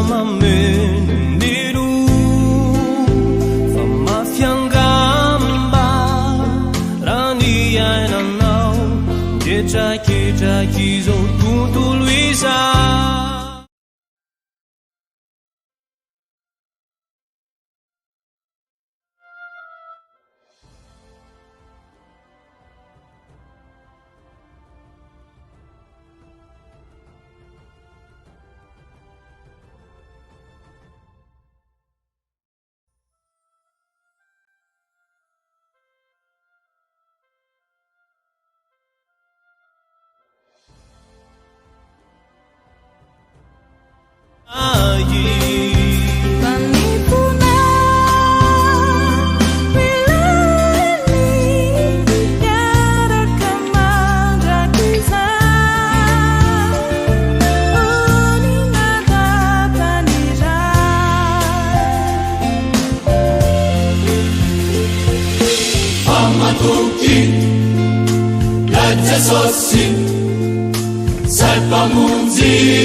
mameniru fa mafiangamba raniainanao ketraketraky izao tontolo iza.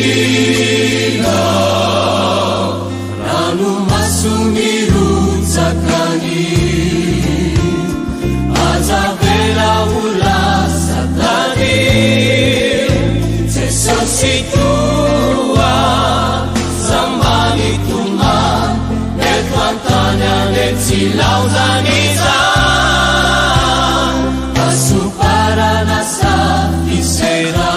Salpamunzina rano masumirutsakani azavela ulasatani Jesositua zambani tuma etwantanya netsilauzaniza asuparana safisera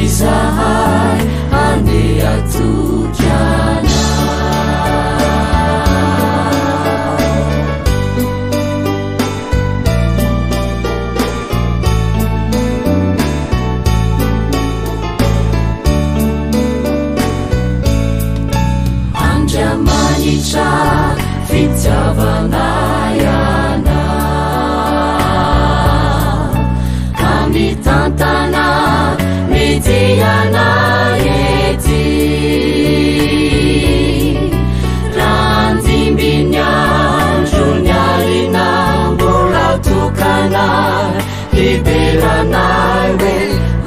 Izahay ande atu fiana ety randimbiny andro ny alina mbola tokana liberanay hoe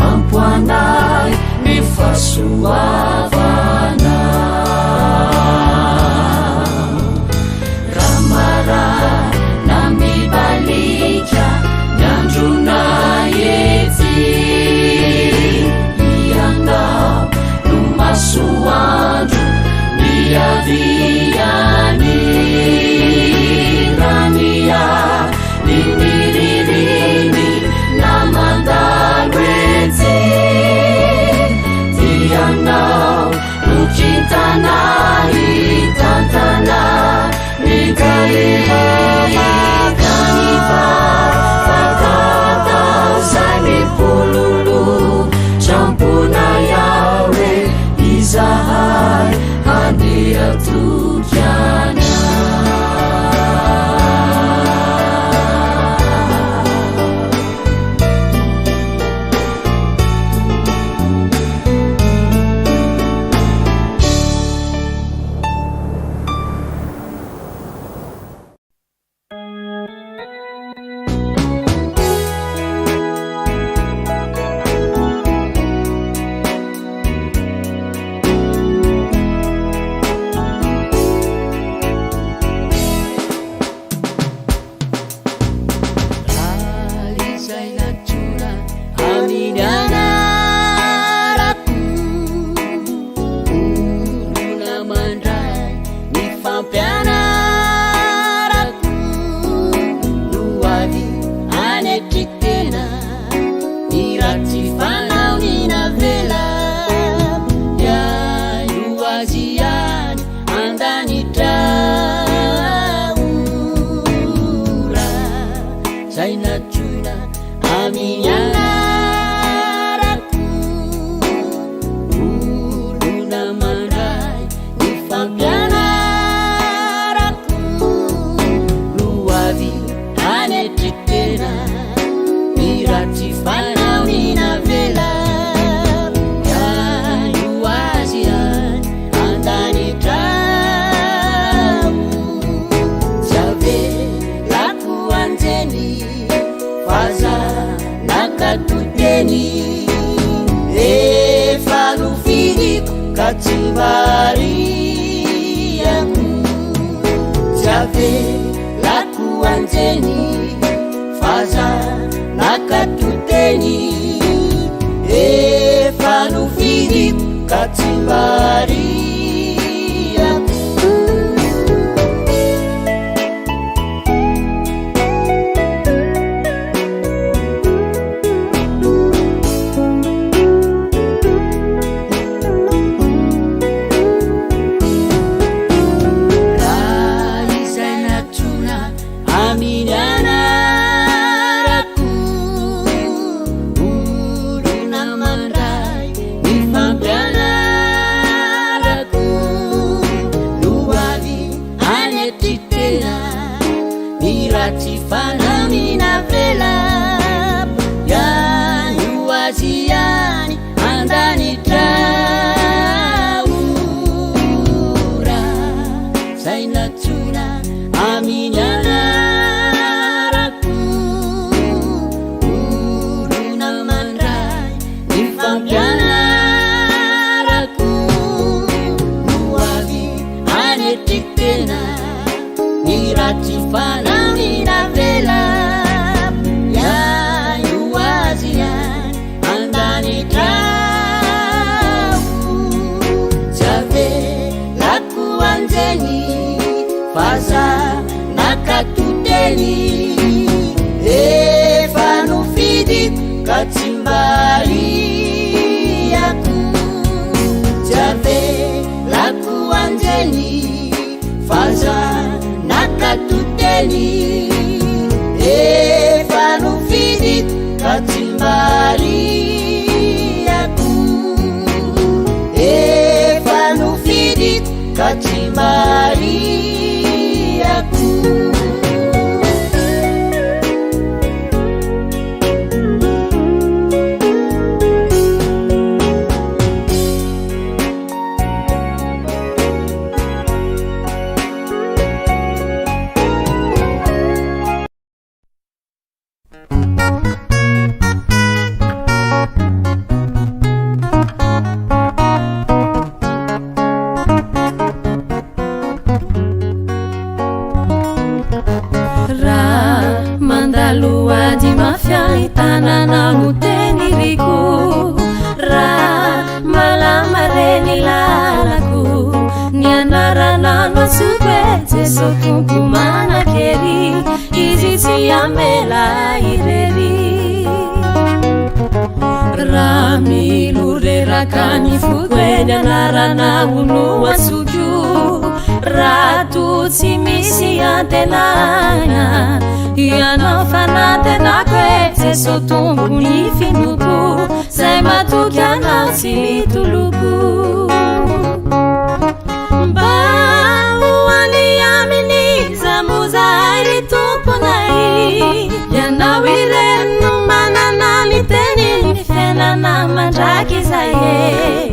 ampoanay ny fahasoavana ramara na mibalika ny andronay ety ianao no masoandro miaviany rania ny miririny na mandalo etsy tianao no kintana hitantana ny kalimamaganyva fakatao zay mipololo trampona yawe izahay handeha tokiana Jesu tumpo manakely izy tsy amela irery raha miloreraka ny fotoeny anarana olo atsoko raha to tsy misy antenana ianao fanatenako e Jesu tompo ny finoko zay matoky anao tsy toloko mba hoany aminy zamozary tomponay ianao ireno manana miteny ny fiainana mandraky zay e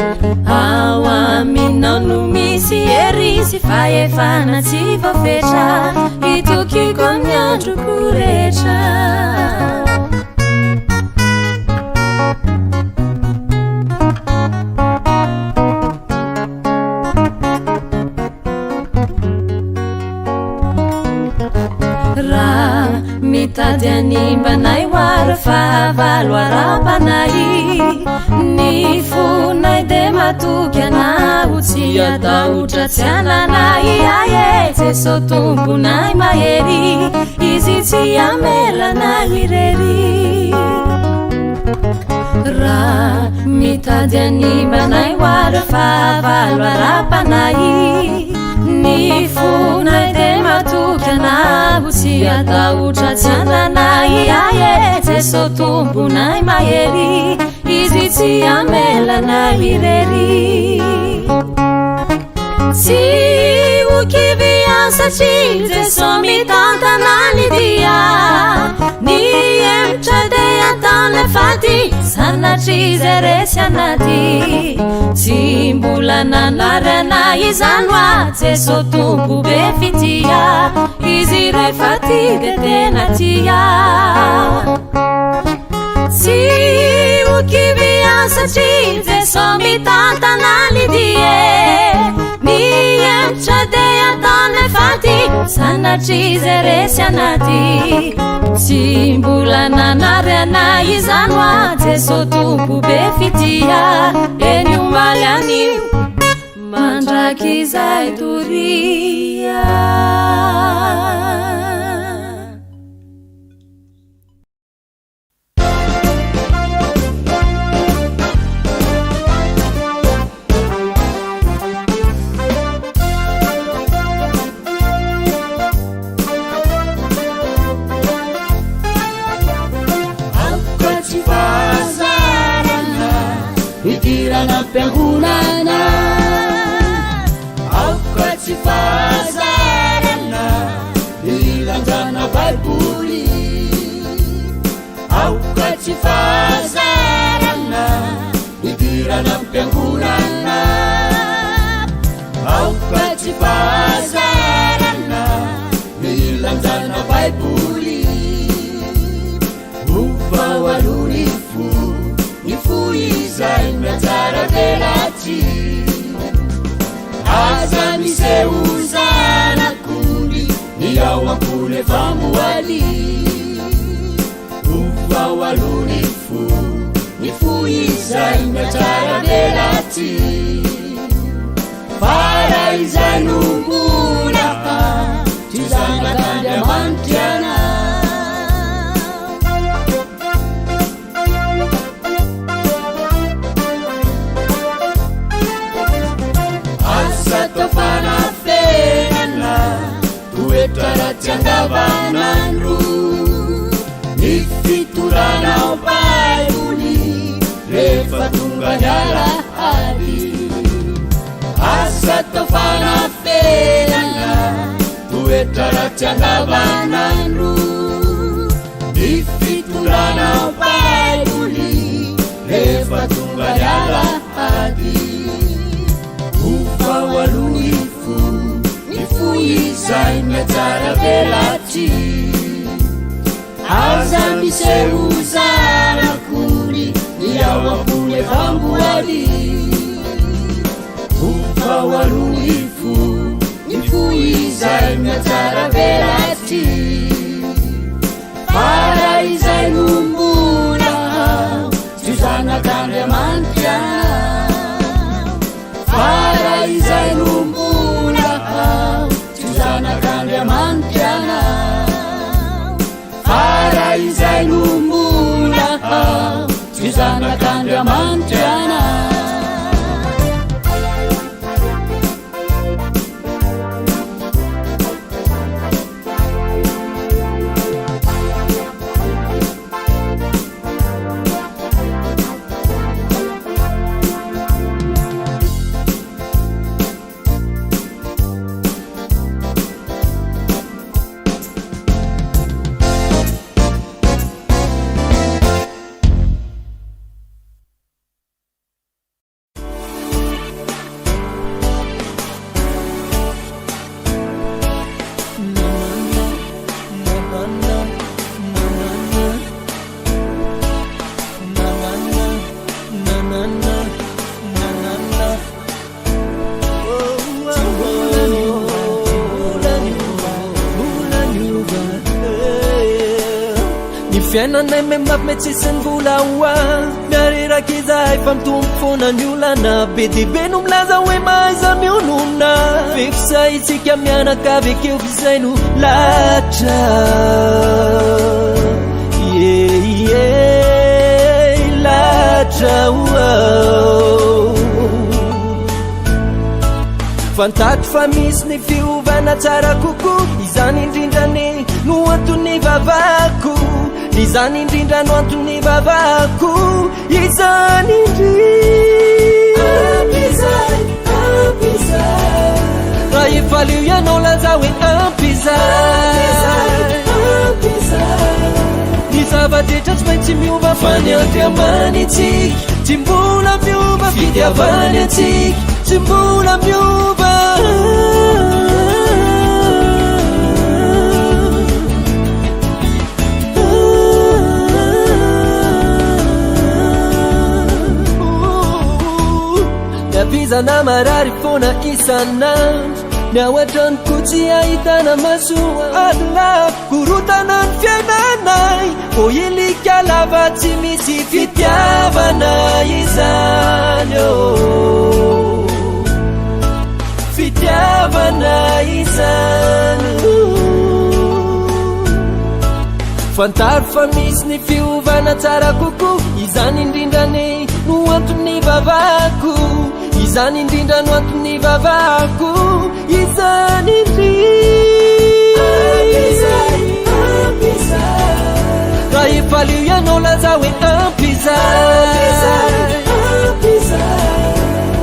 ao aminao no misy hery sy fahefana tsy voafetra itokiko ny androko rehetra raha mitady animbanay oara fahavalo ara-panay ny fonay de matoky anao tsy atahotra tsy ananay aye Jesu tomponay mahery izy tsy amelanay irery raha mitady animbanay oara fahavalo ara-panay ny fonay de matoky anao tsy atahotra tsy ananay aye Jesu tomponay mahery izy tsy amelanay irery tsy okivian satria Jesu mitantana ny dia ny emitra de ataony faty sanatry zay resy anaty tsy mbola nanarana izany hoa Jesu tompo be fitia izy rehefa ty de tena tia tsy okivian satria Jesu mitantana ny dia ny emitra de ataony faty sanatry zay resy anaty tsy mbola nanarana izany hoa Jesu tompo be fitia eny omaly anio mandraky zay toria itirana fiangonana aoka tsy fahazarana ilanjana baiboly aoka tsy fahazarana itirana fiangonana aoka tsy fahazarana ilanjana baiboly ufawaruri izay mianjara velaty aza miseuzanakony ny ao ampony famoaly ufawaruri ny fo izay mianjara velaty fara izay nombolaka ty zanak'Andriamanitra fanafenana toetraratsy andavanandro ny fitoranao baiboly rehefa tonga ny alahady asa tao fanafenana toetraratsy andavanandro ny fitoranao baiboly rehefa tonga ny alahady ufawaluifu ny fo izay mianjara velaty aza miseuzanakony ny ao ampony famboaly ufawaluifu ny fo izay mianjara velaty fara izay nombona tsy zanak'Andriamanitra fara izay nombona tsy zanaka zanak'andriamanitra fiainanay memapy tsisy ny vola hoa miareraky izahay fa mitombo foana ny olana be dibe no milaza hoe mahaiza mionona fefisa itsika mianaka avekeo izay no latra latra fantatro fa misy ny fiovana tsara koko izany indrindrany no antony vavako izany indrindra no antony vavako izany indrindra raha efalio ianao laza hoe ampizay ny zava-drehetra tsy maintsy miova fa ny andriamany atsika tsy mbola miova fitiavany atsika tsy mbola miova Vizana marary fona isanandro miaohatrany kotsy ahitana masoa adila korotana ny fiainanay vo ilika lava tsy misy fitiavana izany fitiavana izany fantaro fa misy ny fiovana tsara koko izany indrindrany no antony vavako izany indrindra no antony vavako izany indrindra raha efalio ianao laza hoe ampizay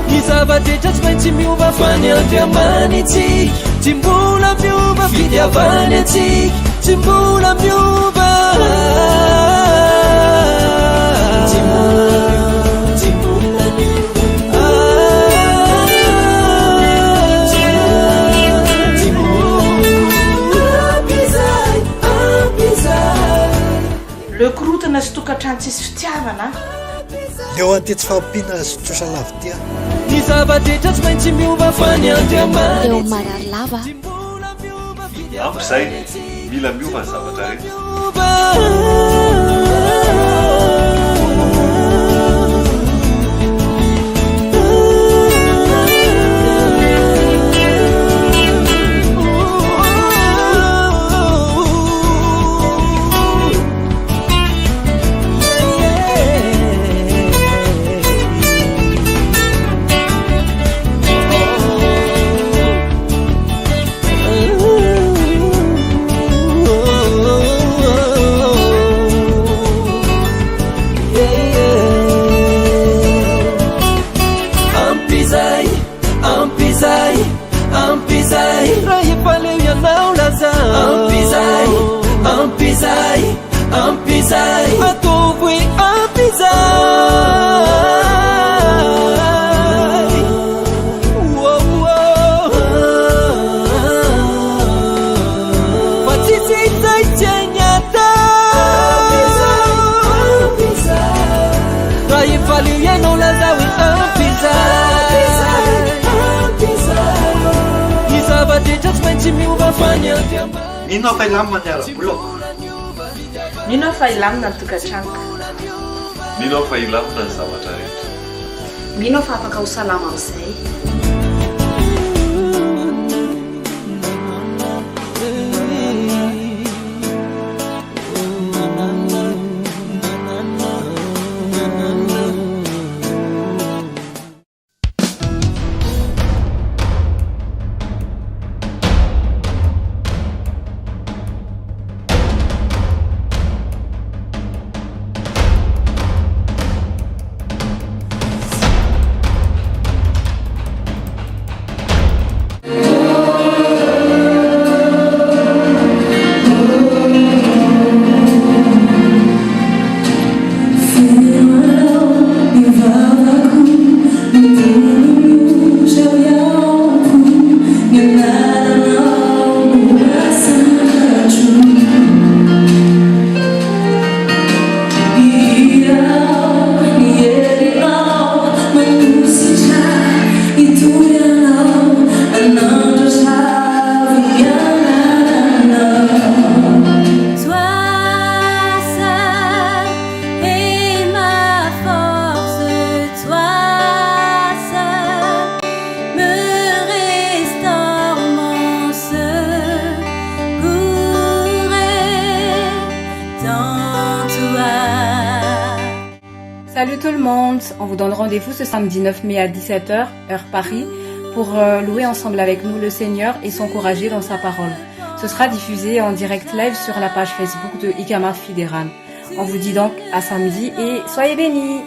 ny zava-drehetra tsy maintsy miova fa ny andriamany atsika tsy mbola miova fitiavany atsika tsy mbola miova le korotana sy tokantrano tsisy fitiavana leo anty tsy fampina sotrosa lavitia ny zava-drehetra tsy maintsy miova fa ny andriamany eo marary lava ampizay mila miova ny zavatra rehetra ampizay ataovy hoe ampizay fa tsisy izay tsy agnata raha efalio ianao laza hoe ampizay ny zava-drehetra tsy maintsy miova fa ny andriamany ino fa ilamina ny ara-bolako mino fa ilamina ny tokantranoko mino fa ilamina ny zavatra rehetra mino fa afaka ho salama amin'izay Salut tout le monde, on vous donne rendez-vous ce samedi 9 mai à 17h, heure Paris, pour louer ensemble avec nous le Seigneur et s'encourager dans sa parole. Ce sera diffusé en direct live sur la page Facebook de Ikamas Fédéral. On vous dit donc à samedi et soyez bénis.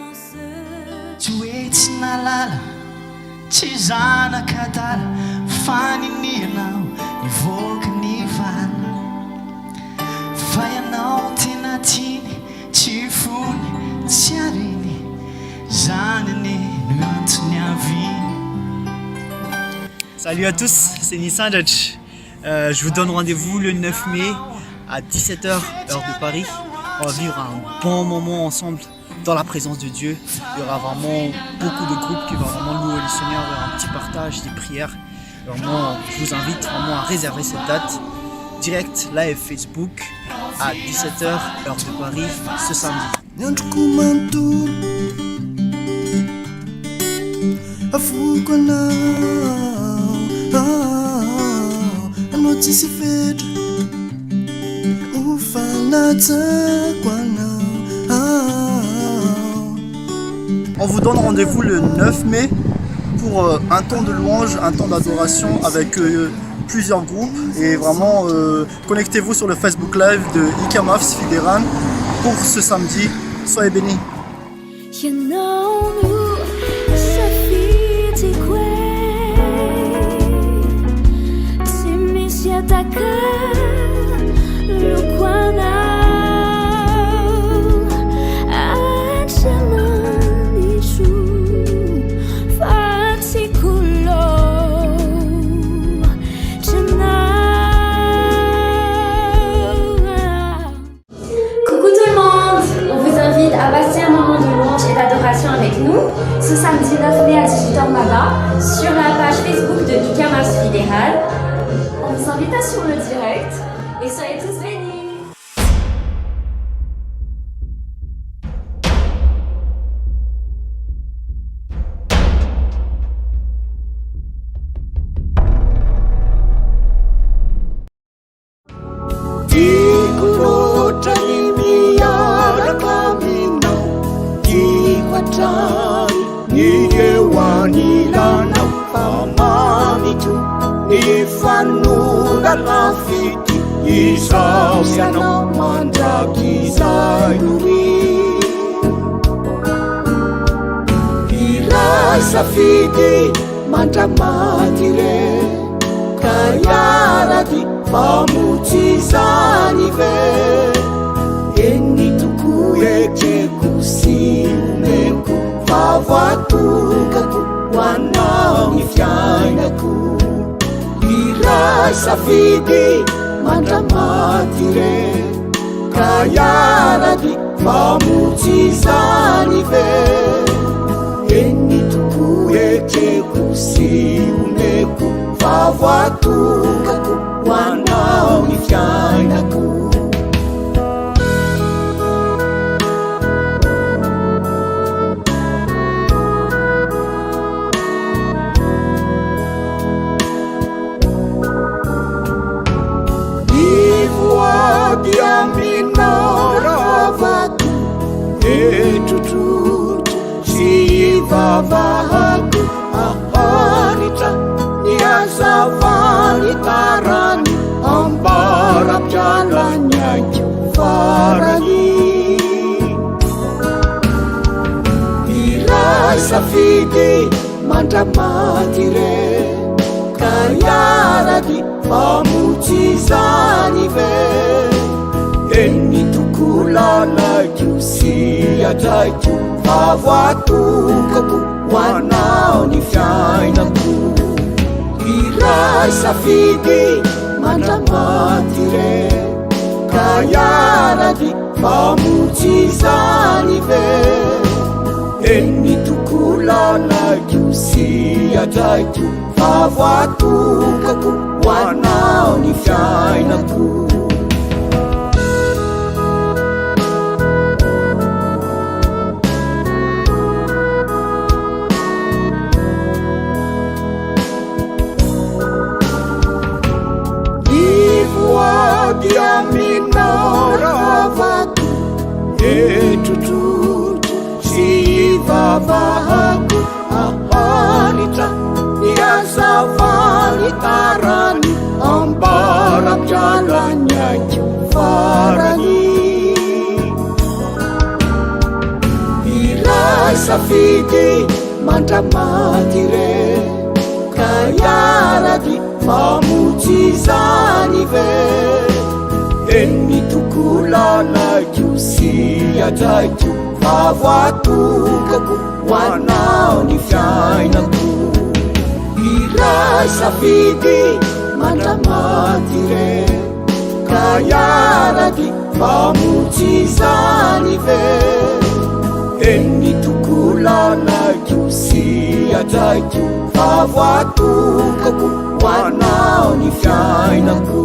Salut à tous, c'est Nissan Dutch. Je vous donne rendez-vous le 9 mai à 17h, heure de Paris. On va vivre un bon moment ensemble dans la présence de Dieu. Il y aura vraiment beaucoup de groupes qui vont vraiment louer le Seigneur, il y aura un petit partage, des prières. Vraiment, je vous invite vraiment à réserver cette date. Direct live Facebook à 17h, heure de Paris, ce samedi. On vous donne rendez-vous le 9 mai pour un temps de louange, un temps d'adoration avec plusieurs groupes. Et vraiment, connectez-vous sur le Facebook Live de Ikamas Fédéral pour ce samedi. Soyez bénis. avec nous ce samedi 9 mai à 18h là-bas sur la page Facebook de Ikamas Fédéral. On vous invite à suivre le direct et soyez tous bénis. Rafiki Isau siano mandraki zainuri Ila safidi mandramatire Kayaradi pamutizani ve Eni tukuye chekusi umeku Favatukaku wanao ifyainaku Safidi mandramatire Kayaradi pamutizani ve Eni tukuye chekusi umeku Favatukaku wanao ifyainaku Minaravatu etututu sivavahaku aharita niasavani tarani ambara pjalanya juvarani Ila safidi mandramatire Kayaradi pamutizani ve Eni tukulana jusia taitu Favatukaku wanao nifyainaku Ila safidi mandramatire Kayaradi pamutizani ve Eni tukulana jusia taitu Favatukaku wanao nifyainaku Ivuadia minaravatu etututu si safidy mandramaty re ka iaraky mamotsy zany ve eny tokolanaiko sy adraiko avoatokako hoanao ny fiainako ilay safidy mandramaty re ka iaraky mamotsy zany ve eny tokolanaiko sy adraiko avoatokako hoanao ny fiainako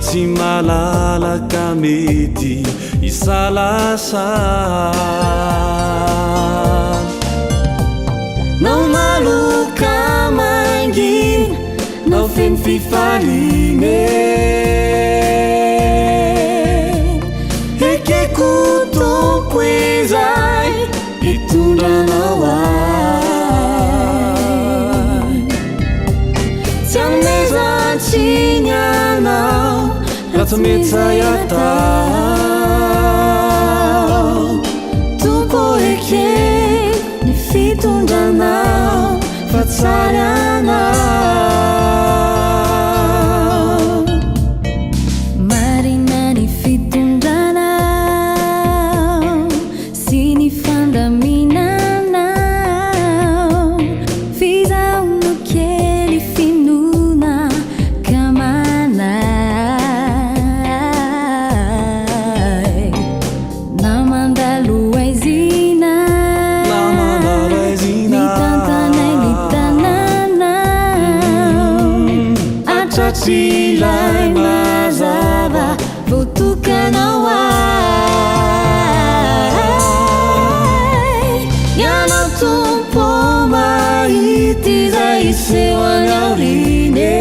Tsy malalaka mety isalasa nao maloka mangina nao feno fifaline ekeko tompo izay hitondranao ay tsy amezantsiny anao Ratsometsayatao Tuko eke Ni fitondranao Fatsarianao Marina ni fitondranao Sini fandaminanao Fiza unukeli finuna Kamana Silai mazava votukanao ai Ianao tompo mahity zay seu any aoriny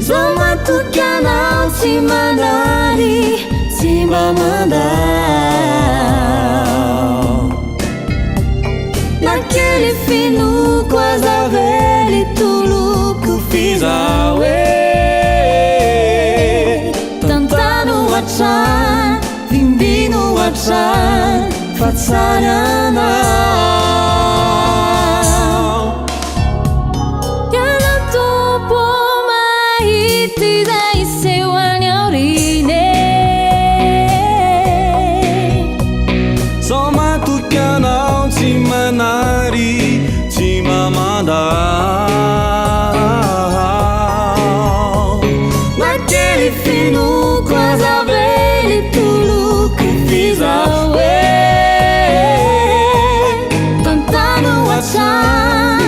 Zao matoky anao tsy mandany tsy mba mandao Naquele finuko azavely toloko fizawe Tantano atran, vimbino atran, fatsarianao Ianao tompo mahity zay seu any aoriny Sao matoky anao tsy manary tsy mamandao Naquele finuko azavely toloko fizawe Tantano atran,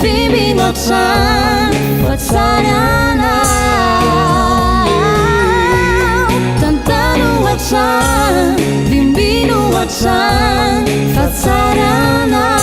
vimbino atran, fatsarianao Tantano atran, vimbino atran, fatsarianao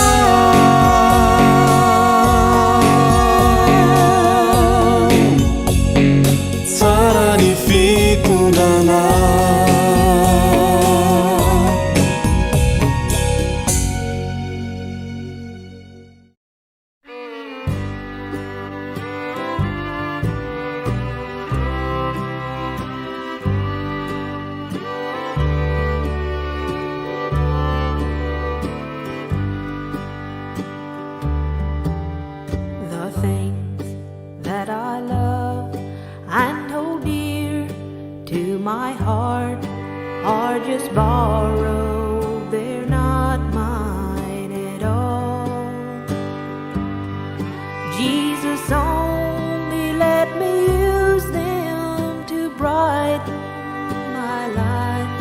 my heart are just borrowed, they're not mine at all. Jesus, only let me use them to brighten my life.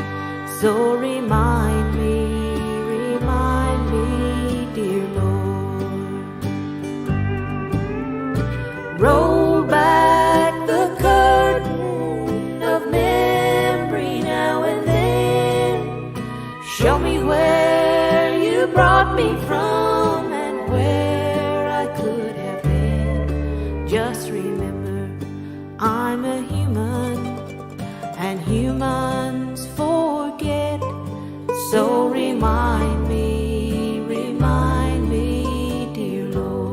So remind me, dear Lord. Roll back the curtain of memory now and then. Show me where you brought me from and where I could have been. Just remember, I'm a human and humans forget. So remind me, dear Lord.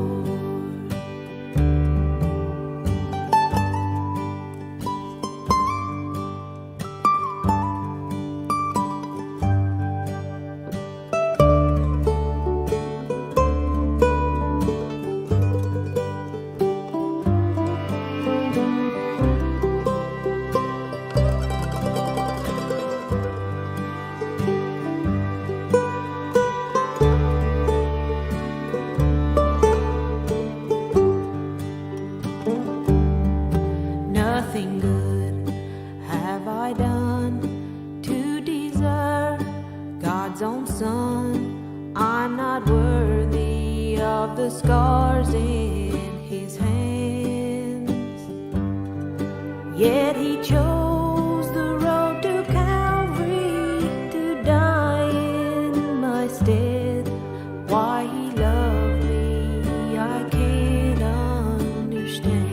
Nothing good have I done to deserve God's own Son. I'm not worthy of the scars in His hands. Yet He chose the road to Calvary to die in my stead. Why He loved me, I can't understand.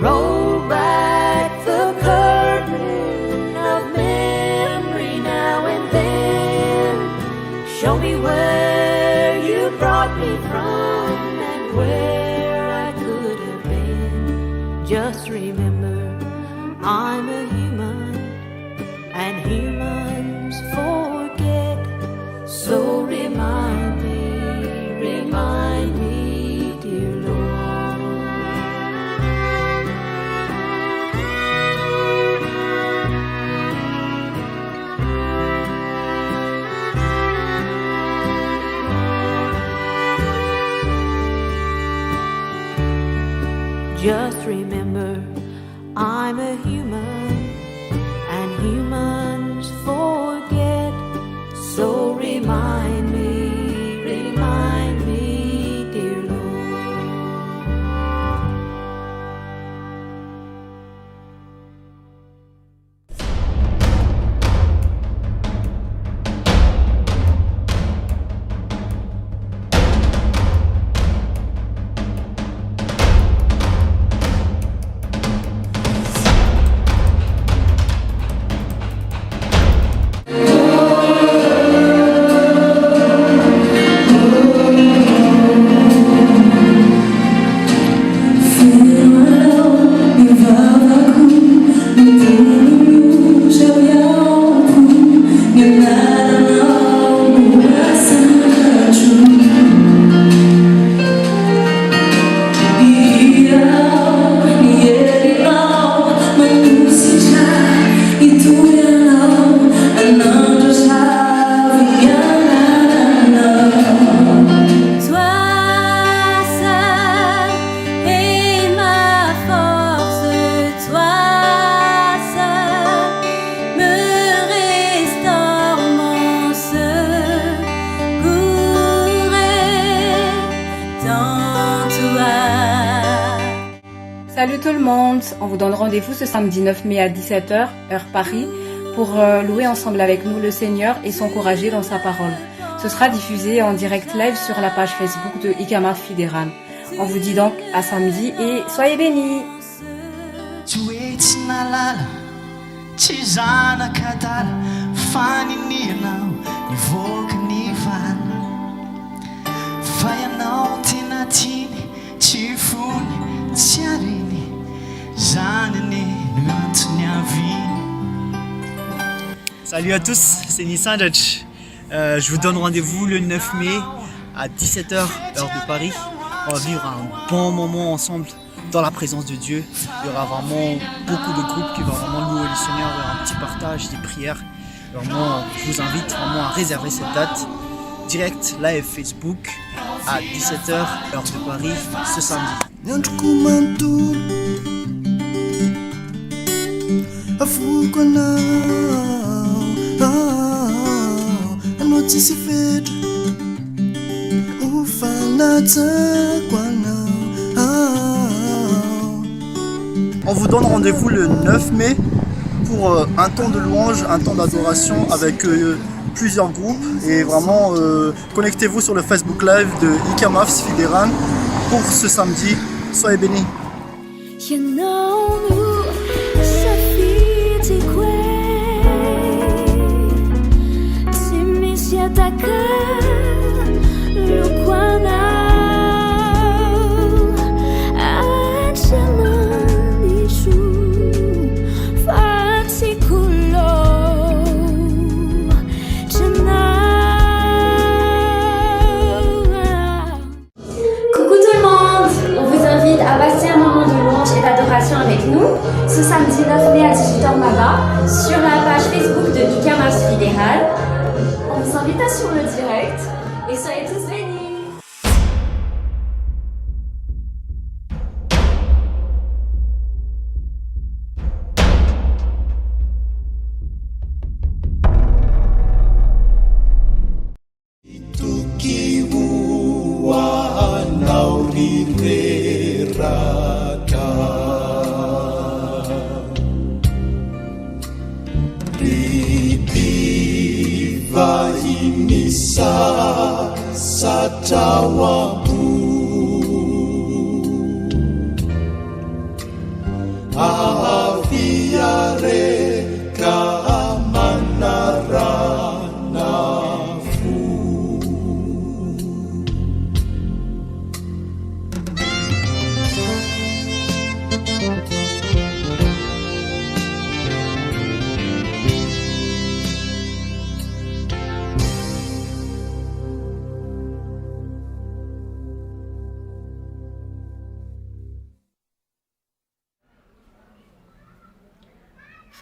Roll back the curtain of memory now and then. Show me where you brought me from and where I could have been. Just remember, I'm a human and humans forget. So remind me, dear Lord. Just remember, I'm a human and humans forget. So remind me, dear Lord. Salut tout le monde, on vous donne rendez-vous ce samedi 9 mai à 17h, heure Paris, pour louer ensemble avec nous le Seigneur et s'encourager dans sa parole. Ce sera diffusé en direct live sur la page Facebook de Ikamas Fédéral. On vous dit donc à samedi et soyez bénis. Salut à tous, c'est Nissan Dutch. Je vous donne rendez-vous le 9 mai à 17h, heure de Paris. On va vivre un bon moment ensemble dans la présence de Dieu. Il y aura vraiment beaucoup de groupes qui vont vraiment louer le Seigneur, il y aura un petit partage, des prières. Vraiment, je vous invite vraiment à réserver cette date. Direct live Facebook à 17h, heure de Paris, ce samedi. On vous donne rendez-vous le 9 mai pour un temps de louange, un temps d'adoration avec plusieurs groupes. Et vraiment, connectez-vous sur le Facebook Live de Ikamafs Fideran pour ce samedi. Soyez bénis. avec nous ce samedi 9 mai à 18h là-bas sur la page Facebook de Ducamas Fédéral. On vous invite à suivre le direct et soyez tous bénis.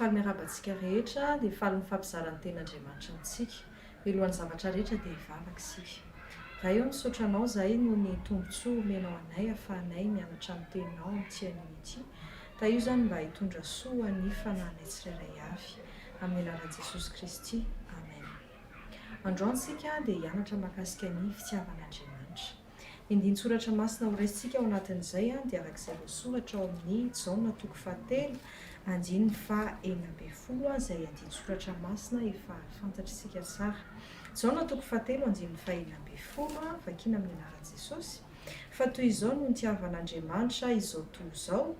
Faly miarabantsika rehetra dia faly ny fampizaran'ny ten'Andriamanitra amintsika. Milohan'ny zavatra rehetra dia hivavaka isika. Raha eo misaotra anao izahay noho ny tombontsoa omenao anay ahafahanay mianatra amin'ny teninao amin'ity anio ity. Da io izany mba hitondra soa ny fanahinay tsirairay avy amin'ny anaran'i Jesosy Kristy. Amen. Androany isika dia hianatra mahakasika ny fitiavan'Andriamanitra. Indin-tsoratra masina ho raisintsika ao anatin'izay dia arak'izay voasoratra ao amin'ny Jaona 7:7 andininy fa 40 izay andin-tsoratra masina efa fantatrisika tsara. Jaona 7:7 andininy fa 40 vakiana amin'ny anaran'i Jesosy. Fa toy izao no nitiavan'Andriamanitra izao tontolo izao,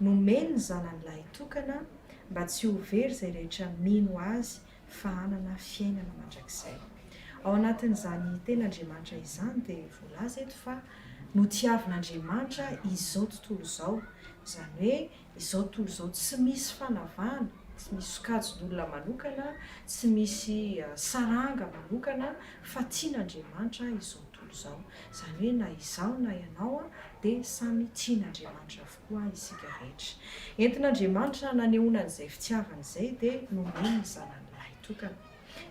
nomeny ny zanan'ilay tokana mba tsy ho very izay rehetra mino azy fa hanana fiainana mandrakizay. Ao anatin'izany ten'Andriamanitra izany dia voalaza eto fa notiavin'Andriamanitra izao tontolo izao. Izany hoe izao tontolo izao tsy misy fanavahana, tsy misy sokajin'olona manokana, tsy misy saranga manokana, fa tian'Andriamanitra izao tontolo izao. Izany hoe na izaho na ianao dia samy tian'Andriamanitra avokoa isika rehetra. Entin'Andriamanitra nanehoana an'izay fitiavana izay dia nomeny ny zanan'ilay tokana.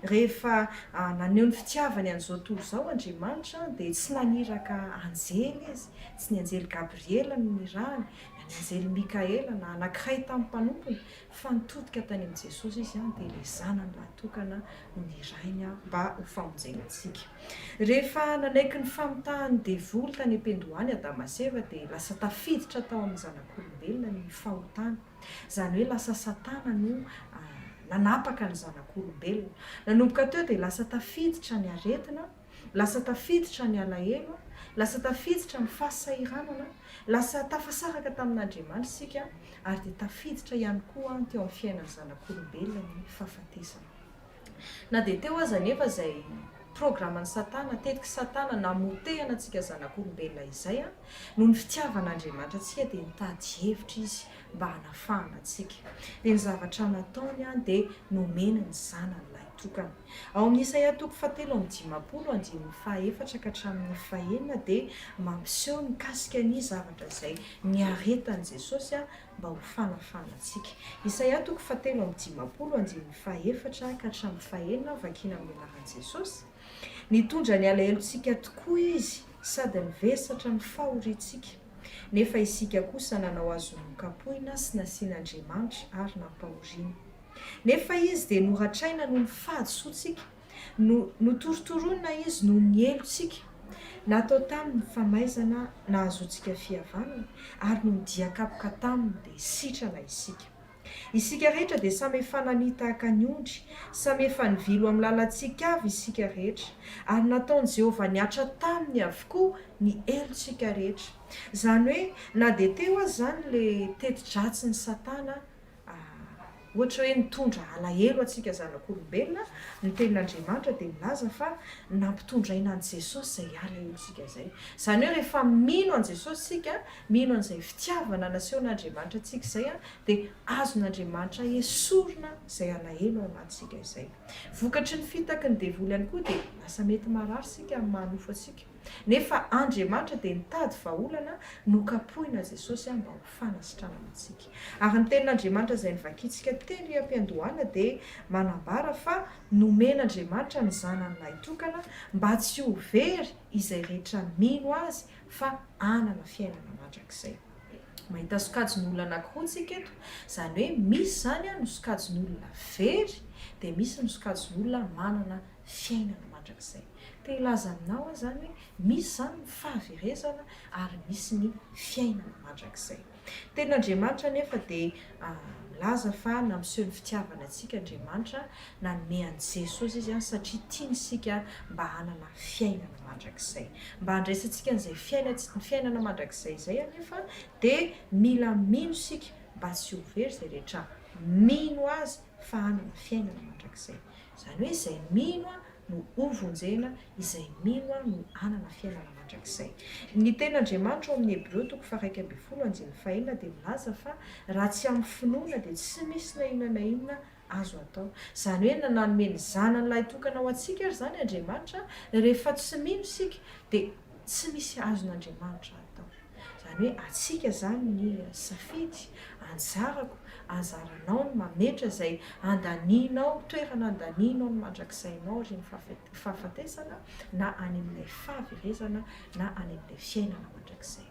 Rehefa naneho ny fitiavany an'izao tontolo izao Andriamanitra dia tsy naniraka anjely izy, tsy ny anjely Gabriela no nirahany, ny anjely Mikaela na anankiray tamin'ny mpanompony, fa nitodika tany amin'ny Jesosy izy dia ilay zanan'ilay tokana no nirahiny mba ho famonjenantsika. Rehefa nanaiky ny famitahany devoly tany am-pendohany Adamaseva dia lasa tafiditra tao amin'ny zanak'olombelona ny fahotana. Izany hoe lasa Satana no nanapaka ny zanak'olombelona. Nanomboka teo dia lasa tafiditra ny aretina, lasa tafiditra ny alahelo, lasa tafiditra ny fahasahiranana, lasa tafasaraka tamin'Andriamanitra isika ary dia tafiditra ihany koa teo amin'ny fiainan'ny zanak'olombelona ny fahafatesana. Na dia teo aza nefa izay programan'ny Satana, tetika Satana namotehana antsika zanak'olombelona izay noho ny fitiavan'Andriamanitra antsika dia nitady hevitra izy mba hanafahana antsika. Dia ny zavatra nataony dia nomena ny zanan'ilay tokana. Ao amin'ny Isaia 7:5-4 ka hatramin'ny 5 dia mampiseho mikasika ny zavatra izay niaretan'i Jesosy mba ho fanafanantsika. Isaia 7:5-4 ka hatramin'ny 5 vakiana amin'ny anaran'i Jesosy. Nitondra ny alahelontsika tokoa izy sady nivesatra ny fahoriantsika. Nefa isika kosa nanao azy nokapohina sy nasian'Andriamanitra ary nampahoriana. Nefa izy dia noratraina noho ny fahasoantsika, notorotoroina izy noho ny elontsika. Natao taminy famaizana nahazoantsika fihavanana ary no nidiakapoka taminy dia sitrana isika. Isika rehetra dia samy efa nanitahaka ny ondry, samy efa nivilo amin'ny lalantsika avy isika rehetra, ary nataon'i Jehovah niatra taminy avokoa ny elontsika rehetra. Izany hoe na dia teo azy zany le teti-dratsy ny Satana, ohatra hoe nitondra alahelo atsika zanak'olombelona, ny tenin'Andriamanitra dia milaza fa nampitondra ainan'i Jesosy izay alahelontsika izay. Izany hoe rehefa mino an'i Jesosy sika, mino an'izay fitiavana nasehon'Andriamanitra antsika izay dia azon'Andriamanitra esorina izay alahelo ao anatsika izay. Vokatry ny fitaky ny devoly ihany koa dia lasa mety marary sika amin'ny manofo atsika. Nefa Andriamanitra dia nitady vahaolana nokapohina Jesosy mba ho fanasitrana antsika. Ary ny tenin'Andriamanitra izay nivakitsika teny am-piandohana dia manambara fa nomen'Andriamanitra ny zanan'ilay tokana mba tsy ho very izay rehetra mino azy fa hanana fiainana mandrakizay. Mahita sokajin'olona anankiroa tsika eto, izany hoe misy zany no sokajin'olona very dia misy ny sokajin'olona manana fiainana mandrakizay. Te hilaza aminao zany hoe misy zany ny fahaverezana ary misy ny fiainana mandrakizay. Tenin'Andriamanitra nefa dia milaza fa nampiseho ny fitiavana antsika Andriamanitra nanome an'i Jesosy izy satria tiany isika mba hanana fiainana mandrakizay. Mba handraisantsika an'izay fiainana mandrakizay izay anefa dia mila mino isika mba tsy ho very izay rehetra mino azy fa hanana fiainana mandrakizay. Izany hoe izay mino no hovonjena, izay mino no hanana fiainana mandrakizay. Ny tenin'Andriamanitra ao amin'ny Hebreo 1:12 dia milaza fa raha tsy amin'ny finoana dia tsy misy na inona na inona azo atao. Izany hoe nanome ny zanan'ilay tokana ao antsika ary zany Andriamanitra, rehefa tsy mino isika dia tsy misy azon'Andriamanitra atao. Izany hoe atsika zany ny safidy, anjarako, anjaranao ny mametra izay andanianao, toerana andanianao ny mandrakisainao ary ny fahafatesana na any amin'ilay fahaverezana na any amin'ilay fiainana mandrakizay.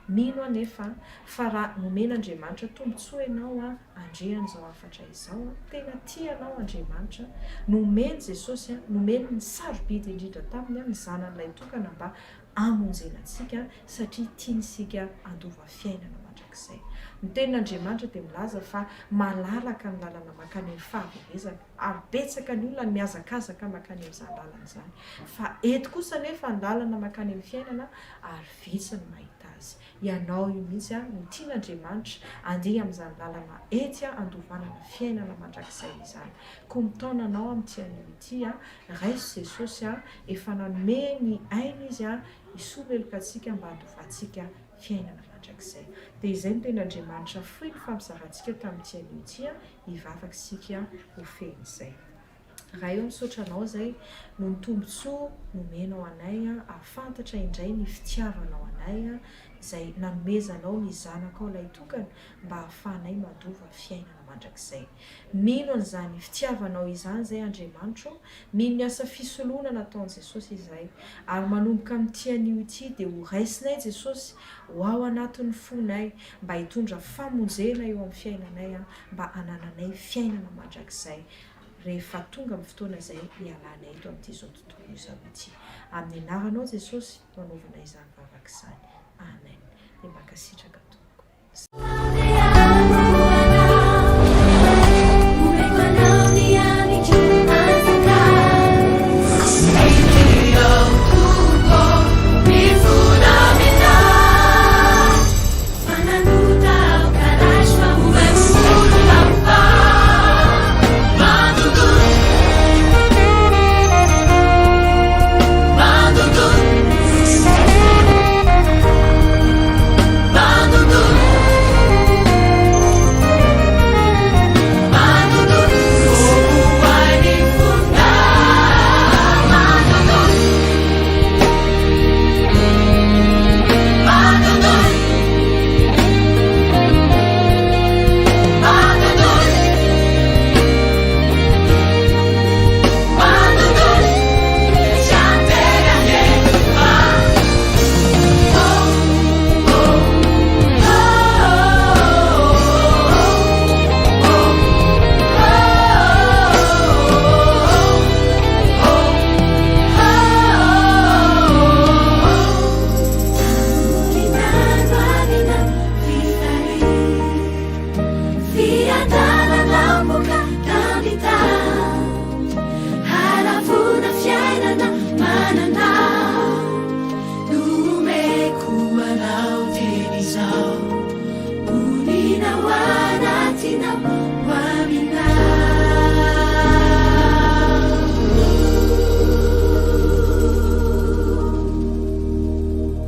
Mino anefa fa raha nomen'Andriamanitra tombontsoa ianao andrean'izao hafatra izao, tena tianao Andriamanitra, nomeny Jesosy, nomeny ny sarobidy indrindra taminy ny zanan'ilay tokana mba amonjena antsika satria tiany isika andova fiainana mandrakizay. Ny tenin'Andriamanitra dia milaza fa malalaka ny lalana mankany amin'ny fahaverezana ary betsaka ny olona mihazakazaka mankany amin'izany lalana izany. Fa eto kosa nefa ny lalana mankany amin'ny fiainana ary vitsy ny mahita azy. Ianao io mihitsy no tian'Andriamanitra andeha amin'izany lalana ety andovanana fiainana mandrakizay izany. Koa mitaonanao amin'ity anio ity raiso Jesosy efa nanome ny ainy izy hisoloeloka antsika mba handovantsika fiainana mandrakizay. Dia izay no tenin'Andriamanitra fohy ny fampizarantsika tamin'ity anio ity hivavaka isika ho feny izay. Raha eo misaotra anao izay no ny tombontsoa nomenao anay ahafantatra indray ny fitiavanao anay izay nanomezanao ny zanakao ilay tokana mba ahafahanay mandova fiainana mandrakizay. Mino an'izany fitiavanao izany izay Andriamanitra, mino ny asa fisoloana nataon'i Jesosy izay, ary manomboka amin'ity anio ity dia ho raisinay Jesosy ho ao anatin'ny fonay mba hitondra famonjena eo amin'ny fiainanay mba hanananay fiainana mandrakizay. Rehefa tonga amin'ny fotoana izay hialana eto amin'ity izao tontolo izao ity. Amin'ny anaranao Jesosy, hanaovana izany vavaka izany. Amen. Dia mankasitraka.